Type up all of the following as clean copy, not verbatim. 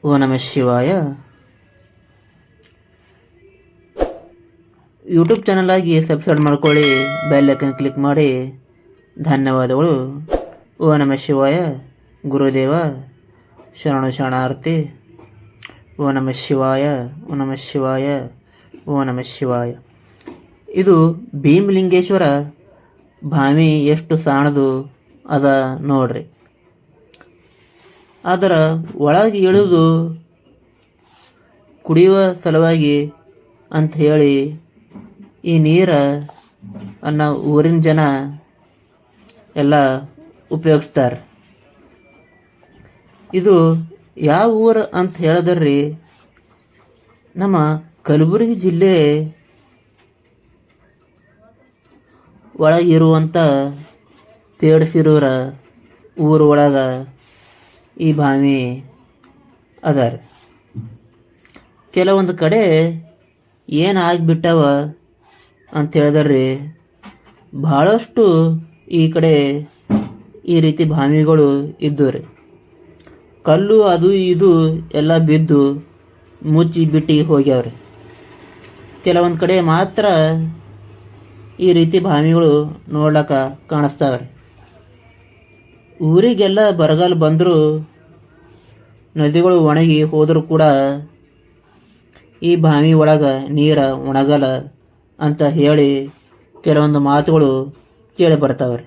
ಓ ನಮಃ ಶಿವಾಯ. YouTube channel ಆಗಿ ಸಬ್ಸ್ಕ್ರೈಬ್ ಮಾಡ್ಕೊಳ್ಳಿ, ಬೆಲ್ ಐಕನ್ ಕ್ಲಿಕ್ ಮಾಡಿ. ಧನ್ಯವಾದಗಳು. ಓ ನಮಃ ಶಿವಾಯ. ಗುರುದೇವ ಶರಣು ಶರಣಾರ್ಥಿ. ಓ ನಮಃ ಶಿವಾಯ, ಓ ನಮಃ ಶಿವಾಯ, ಓ ನಮಃ ಶಿವಾಯ. ಇದು ಭೀಮಲಿಂಗೇಶ್ವರ ಭಾವಿ ಎಷ್ಟು ಸಾಣದು ಅದ ನೋಡ್ರಿ. ಅದರ ಒಳಗೆ ಇಳಿದು ಕುಡಿಯುವ ಸಲುವಾಗಿ ಅಂತ ಹೇಳಿ ಈ ನೀರನ್ನು ಊರಿನ ಜನ ಎಲ್ಲ ಉಪಯೋಗಿಸ್ತಾರೆ. ಇದು ಯಾವ ಊರು ಅಂತ ಹೇಳಿದ್ರಿ, ನಮ್ಮ ಕಲಬುರಗಿ ಜಿಲ್ಲೆ ಒಳಗಿರುವಂಥ ಪೇಡ್ಸಿರೂರ ಊರು ಒಳಗೆ ಈ ಬಾವಿ ಅದ ರೀ. ಕೆಲವೊಂದು ಕಡೆ ಏನು ಆಗಿಬಿಟ್ಟವ ಅಂತ ಹೇಳಿದ್ರಿ, ಭಾಳಷ್ಟು ಈ ಕಡೆ ಈ ರೀತಿ ಬಾವಿಗಳು ಇದ್ದು ರೀ. ಕಲ್ಲು ಅದು ಇದು ಎಲ್ಲ ಬಿದ್ದು ಮುಚ್ಚಿ ಬಿಟ್ಟು ಹೋಗ್ಯಾವ್ರಿ. ಕೆಲವೊಂದು ಕಡೆ ಮಾತ್ರ ಈ ರೀತಿ ಬಾವಿಗಳು ನೋಡ್ಲಿಕ್ಕೆ ಕಾಣಿಸ್ತಾವ್ರಿ. ಊರಿಗೆಲ್ಲ ಬರಗಾಲ ಬಂದರೂ, ನದಿಗಳು ಒಣಗಿ ಹೋದರೂ ಕೂಡ ಈ ಬಾವಿ ಒಳಗೆ ನೀರು ಒಣಗಲ್ಲ ಅಂತ ಹೇಳಿ ಕೆಲವೊಂದು ಮಾತುಗಳು ಕೇಳಿ ಬರ್ತಾವ್ರಿ.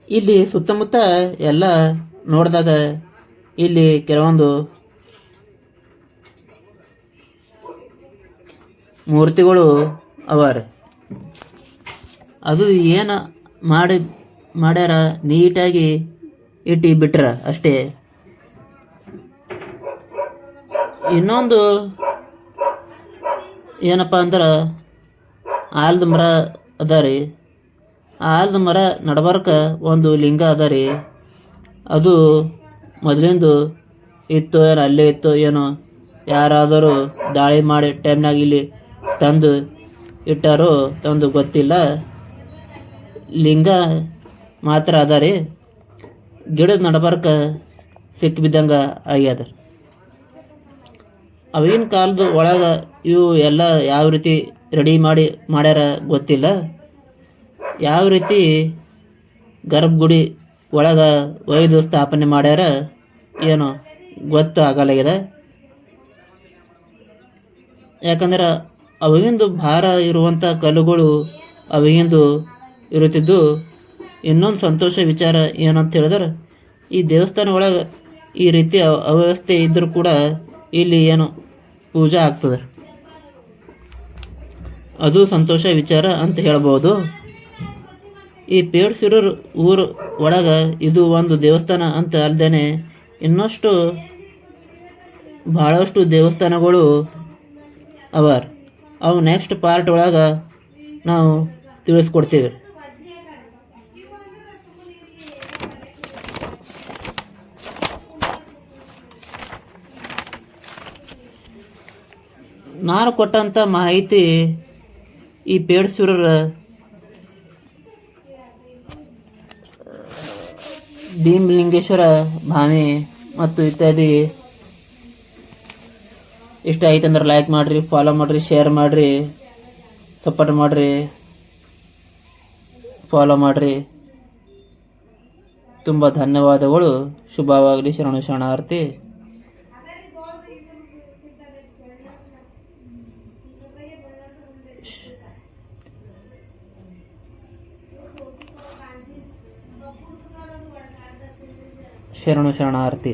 ಇಲ್ಲಿ ಸುತ್ತಮುತ್ತ ಎಲ್ಲ ನೋಡಿದಾಗ ಇಲ್ಲಿ ಕೆಲವೊಂದು ಮೂರ್ತಿಗಳು ಅವ ರೀ. ಅದು ಏನು ಮಾಡ್ಯಾರ, ನೀಟಾಗಿ ಇಟ್ಟು ಬಿಟ್ರ ಅಷ್ಟೇ. ಇನ್ನೊಂದು ಏನಪ್ಪ ಅಂದ್ರೆ ಆಲದ ಮರ ಅದ ರೀ. ಆಲದ ಮರ ನಡ್ಬರ್ಕ ಒಂದು ಲಿಂಗ ಅದ ರೀ. ಅದು ಮೊದಲಿಂದು ಇತ್ತು ಏನೋ, ಅಲ್ಲೇ ಇತ್ತು ಏನೋ, ಯಾರಾದರೂ ದಾಳಿ ಮಾಡಿ ಟೈಮ್ನಾಗ ಇಲ್ಲಿ ತಂದು ಇಟ್ಟಾರೋ ತಂದು ಗೊತ್ತಿಲ್ಲ. ಲಿಂಗ ಮಾತ್ರ ಅದ ರೀ. ಗಿಡದ ನಡ್ಬರ್ಕ ಸಿಕ್ಕಿಬಿದ್ದಂಗೆ ಆಗ್ಯದ. ಅವಾಗಿನ ಕಾಲದ ಒಳಗೆ ಇವು ಎಲ್ಲ ಯಾವ ರೀತಿ ರೆಡಿ ಮಾಡ್ಯಾರ ಗೊತ್ತಿಲ್ಲ. ಯಾವ ರೀತಿ ಗರ್ಭಗುಡಿ ಒಳಗೆ ಒಯ್ದು ಸ್ಥಾಪನೆ ಮಾಡ್ಯಾರ ಏನೋ ಗೊತ್ತು ಆಗಲಾಗ್ಯದ. ಯಾಕಂದ್ರೆ ಅವಾಗಿಂದು ಭಾರ ಇರುವಂಥ ಕಲ್ಲುಗಳು ಅವಾಗಿಂದು ಇರುತ್ತಿದ್ದು. ಇನ್ನೊಂದು ಸಂತೋಷ ವಿಚಾರ ಏನಂತ ಹೇಳಿದ್ರೆ, ಈ ದೇವಸ್ಥಾನ ಒಳಗೆ ಈ ರೀತಿ ಅವ್ಯವಸ್ಥೆ ಇದ್ದರೂ ಕೂಡ ಇಲ್ಲಿ ಏನು ಪೂಜೆ ಆಗ್ತದೆ. ಅದು ಸಂತೋಷ ವಿಚಾರ ಅಂತ ಹೇಳ್ಬೋದು. ಈ ಪೇಡ್ಸಿರೂರು ಊರು ಒಳಗೆ ಇದು ಒಂದು ದೇವಸ್ಥಾನ ಅಂತ ಅಲ್ದೇನೆ ಇನ್ನಷ್ಟು ಭಾಳಷ್ಟು ದೇವಸ್ಥಾನಗಳು ಅವ. ಅವು ನೆಕ್ಸ್ಟ್ ಪಾರ್ಟ್ ಒಳಗೆ ನಾವು ತಿಳಿಸ್ಕೊಡ್ತೀವಿ. ನಾನು ಕೊಟ್ಟಂಥ ಮಾಹಿತಿ ಈ ಪೇಡ್ಸಿರೂರ ಭೀಮಲಿಂಗೇಶ್ವರ ಭಾವಿ ಮತ್ತು ಇತ್ಯಾದಿ ಇಷ್ಟ ಆಯ್ತಂದ್ರೆ ಲೈಕ್ ಮಾಡಿರಿ, ಫಾಲೋ ಮಾಡಿರಿ, ಶೇರ್ ಮಾಡಿರಿ, ಸಪೋರ್ಟ್ ಮಾಡಿರಿ, ಫಾಲೋ ಮಾಡಿರಿ. ತುಂಬ ಧನ್ಯವಾದಗಳು. ಶುಭವಾಗಲಿ. ಶರಣು ಶರಣಾರ್ಥಿ. ಶರಣು ಶರಣಾರ್ಥಿ.